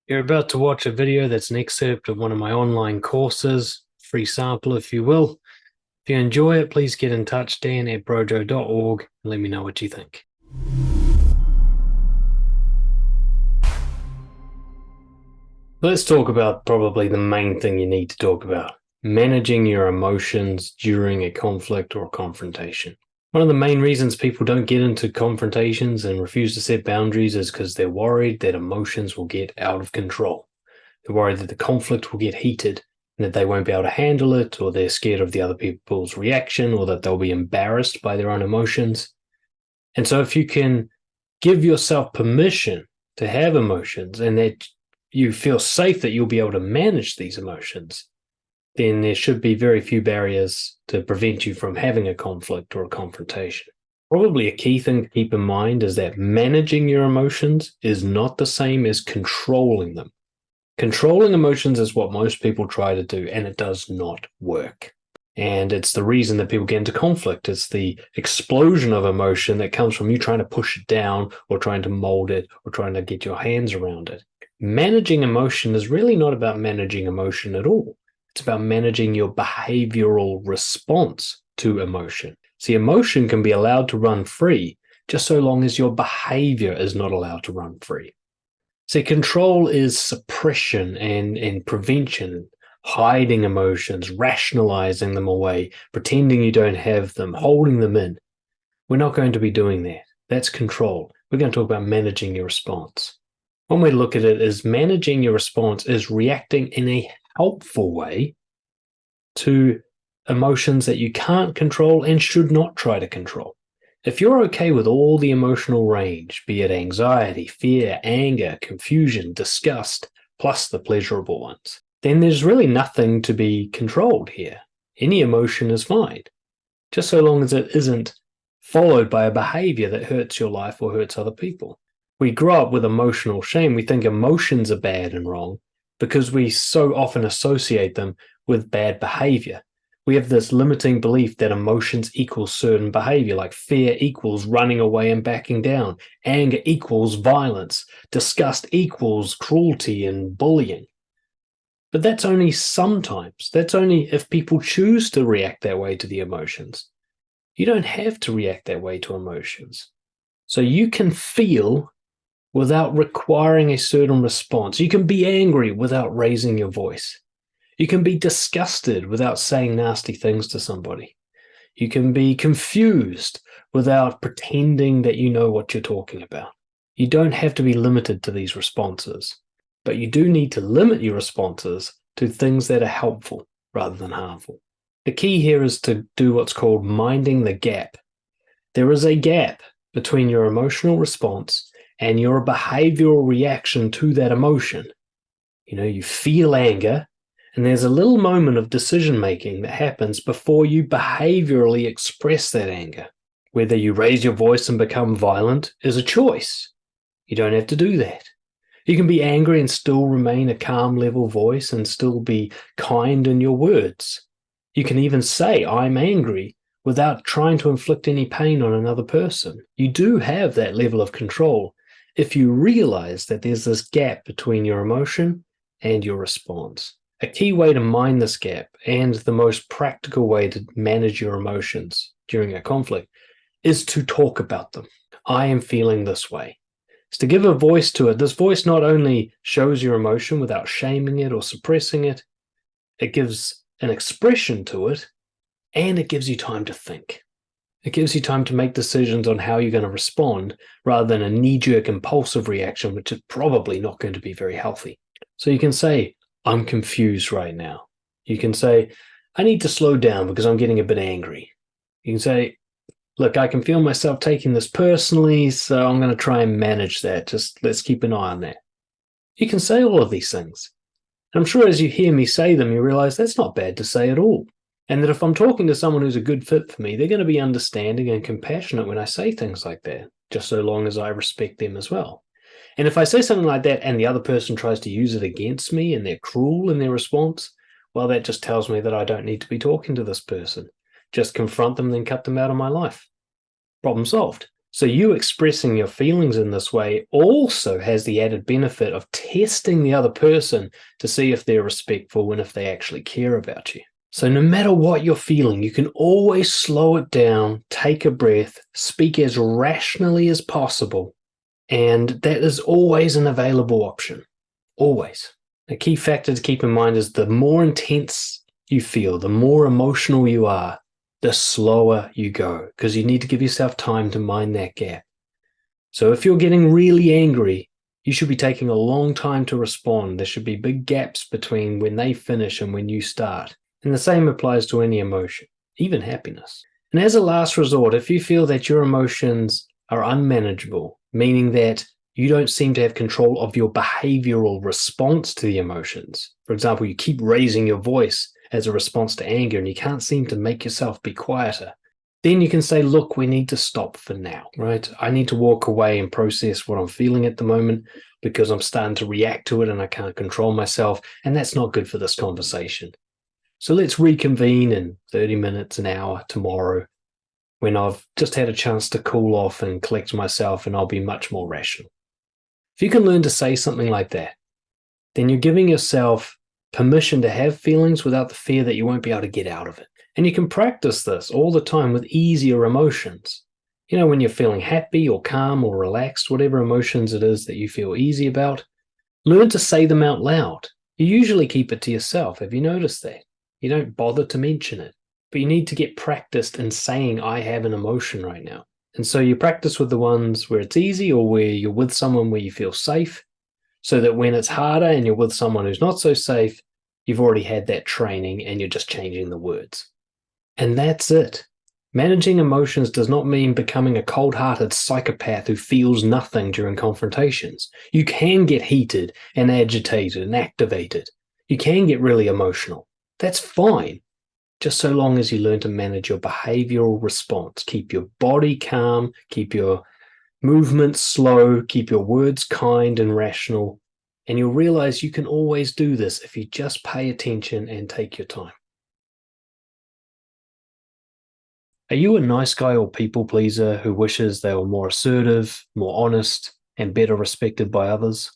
You're about to watch a video that's an excerpt of one of my online courses, free sample if you will. If you enjoy it, please get in touch, dan@brojo.org, and let me know what you think. Let's talk about probably the main thing you need to talk about, managing your emotions during a conflict or a confrontation. One of the main reasons people don't get into confrontations and refuse to set boundaries is because they're worried that emotions will get out of control. They're worried that the conflict will get heated and that they won't be able to handle it, or they're scared of the other people's reaction, or that they'll be embarrassed by their own emotions. And so if you can give yourself permission to have emotions and that you feel safe that you'll be able to manage these emotions, then there should be very few barriers to prevent you from having a conflict or a confrontation. Probably a key thing to keep in mind is that managing your emotions is not the same as controlling them. Controlling emotions is what most people try to do, and it does not work. And it's the reason that people get into conflict. It's the explosion of emotion that comes from you trying to push it down or trying to mold it or trying to get your hands around it. Managing emotion is really not about managing emotion at all. It's about managing your behavioral response to emotion. See, emotion can be allowed to run free just so long as your behavior is not allowed to run free. See, control is suppression and prevention, hiding emotions, rationalizing them away, pretending you don't have them, holding them in. We're not going to be doing that. That's control. We're going to talk about managing your response. One way to look at it is managing your response is reacting in a helpful way to emotions that you can't control and should not try to control. If you're okay with all the emotional range, be it anxiety, fear, anger, confusion, disgust, plus the pleasurable ones, then there's really nothing to be controlled here. Any emotion is fine, just so long as it isn't followed by a behavior that hurts your life or hurts other people. We grow up with emotional shame. We think emotions are bad and wrong because we so often associate them with bad behavior. We have this limiting belief that emotions equals certain behavior, like fear equals running away and backing down, anger equals violence, disgust equals cruelty and bullying. But that's only sometimes. That's only if people choose to react that way to the emotions. You don't have to react that way to emotions. So you can feel without requiring a certain response. You can be angry without raising your voice. You can be disgusted without saying nasty things to somebody. You can be confused without pretending that you know what you're talking about. You don't have to be limited to these responses, but you do need to limit your responses to things that are helpful rather than harmful. The key here is to do what's called minding the gap. There is a gap between your emotional response and your behavioral reaction to that emotion. You feel anger, and there's a little moment of decision-making that happens before you behaviorally express that anger. Whether you raise your voice and become violent is a choice. You don't have to do that. You can be angry and still remain a calm level voice and still be kind in your words. You can even say, I'm angry, without trying to inflict any pain on another person. You do have that level of control if you realize that there's this gap between your emotion and your response. A key way to mind this gap, and the most practical way to manage your emotions during a conflict, is to talk about them. I am feeling this way. It's to give a voice to it. This voice not only shows your emotion without shaming it or suppressing it, it gives an expression to it, and it gives you time to think. It gives you time to make decisions on how you're going to respond rather than a knee-jerk impulsive reaction, which is probably not going to be very healthy. So you can say, I'm confused right now. You can say, I need to slow down because I'm getting a bit angry. You can say, look, I can feel myself taking this personally, so I'm going to try and manage that. Just let's keep an eye on that. You can say all of these things. And I'm sure as you hear me say them, you realize that's not bad to say at all. And that if I'm talking to someone who's a good fit for me, they're going to be understanding and compassionate when I say things like that, just so long as I respect them as well. And if I say something like that and the other person tries to use it against me and they're cruel in their response, well, that just tells me that I don't need to be talking to this person. Just confront them, then cut them out of my life. Problem solved. So you expressing your feelings in this way also has the added benefit of testing the other person to see if they're respectful and if they actually care about you. So no matter what you're feeling, you can always slow it down, take a breath, speak as rationally as possible, and that is always an available option. Always. A key factor to keep in mind is the more intense you feel, the more emotional you are, the slower you go, because you need to give yourself time to mind that gap. So if you're getting really angry, you should be taking a long time to respond. There should be big gaps between when they finish and when you start. And the same applies to any emotion, even happiness. And as a last resort, if you feel that your emotions are unmanageable, meaning that you don't seem to have control of your behavioral response to the emotions. For example, you keep raising your voice as a response to anger and you can't seem to make yourself be quieter. Then you can say, look, we need to stop for now, right? I need to walk away and process what I'm feeling at the moment because I'm starting to react to it and I can't control myself. And that's not good for this conversation. So let's reconvene in 30 minutes, an hour, tomorrow, when I've just had a chance to cool off and collect myself, and I'll be much more rational. If you can learn to say something like that, then you're giving yourself permission to have feelings without the fear that you won't be able to get out of it. And you can practice this all the time with easier emotions. You know, when you're feeling happy or calm or relaxed, whatever emotions it is that you feel easy about, learn to say them out loud. You usually keep it to yourself. Have you noticed that? You don't bother to mention it, but you need to get practiced in saying, I have an emotion right now. And so you practice with the ones where it's easy or where you're with someone where you feel safe, so that when it's harder and you're with someone who's not so safe, you've already had that training and you're just changing the words. And that's it. Managing emotions does not mean becoming a cold-hearted psychopath who feels nothing during confrontations. You can get heated and agitated and activated. You can get really emotional. That's fine, just so long as you learn to manage your behavioral response. Keep your body calm, keep your movements slow, keep your words kind and rational, and you'll realize you can always do this if you just pay attention and take your time. Are you a nice guy or people pleaser who wishes they were more assertive, more honest, and better respected by others?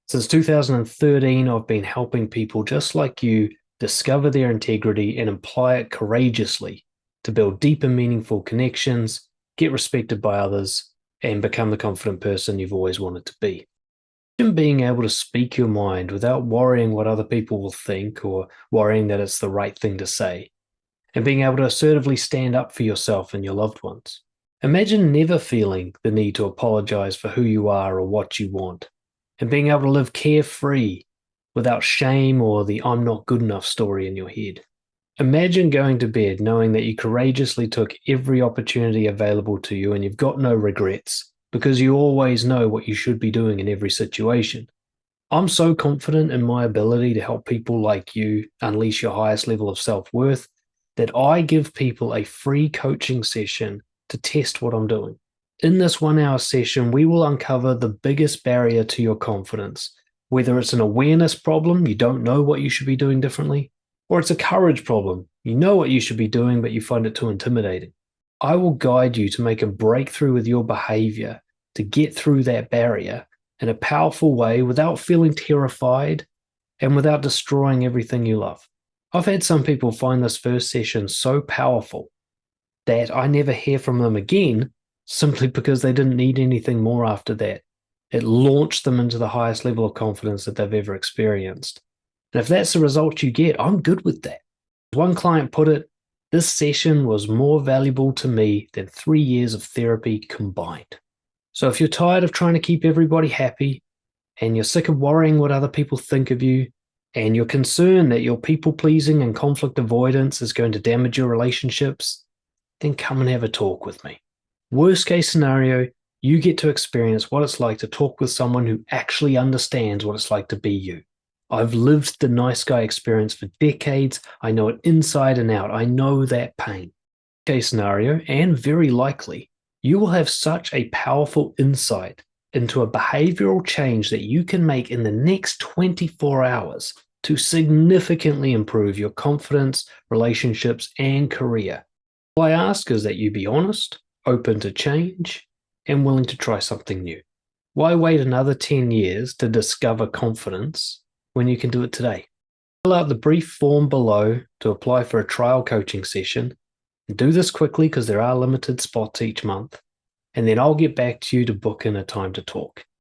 Since 2013, I've been helping people just like you discover their integrity and apply it courageously to build deep and meaningful connections, get respected by others, and become the confident person you've always wanted to be. Imagine being able to speak your mind without worrying what other people will think or worrying that it's the right thing to say, and being able to assertively stand up for yourself and your loved ones. Imagine never feeling the need to apologize for who you are or what you want, and being able to live carefree without shame or the I'm not good enough story in your head. Imagine going to bed knowing that you courageously took every opportunity available to you and you've got no regrets because you always know what you should be doing in every situation. I'm so confident in my ability to help people like you unleash your highest level of self-worth that I give people a free coaching session to test what I'm doing. In this 1-hour session, we will uncover the biggest barrier to your confidence, whether it's an awareness problem, you don't know what you should be doing differently, or it's a courage problem, you know what you should be doing, but you find it too intimidating. I will guide you to make a breakthrough with your behavior to get through that barrier in a powerful way without feeling terrified and without destroying everything you love. I've had some people find this first session so powerful that I never hear from them again simply because they didn't need anything more after that. It launched them into the highest level of confidence that they've ever experienced. And if that's the result you get, I'm good with that. One client put it, this session was more valuable to me than 3 years of therapy combined. So if you're tired of trying to keep everybody happy and you're sick of worrying what other people think of you and you're concerned that your people pleasing and conflict avoidance is going to damage your relationships, then come and have a talk with me. Worst case scenario, you get to experience what it's like to talk with someone who actually understands what it's like to be you. I've lived the nice guy experience for decades. I know it inside and out. I know that pain. Case scenario, and very likely, you will have such a powerful insight into a behavioral change that you can make in the next 24 hours to significantly improve your confidence, relationships, and career. All I ask is that you be honest, open to change, and willing to try something new. Why wait another 10 years to discover confidence when you can do it today? Fill out the brief form below to apply for a trial coaching session. Do this quickly because there are limited spots each month, and then I'll get back to you to book in a time to talk.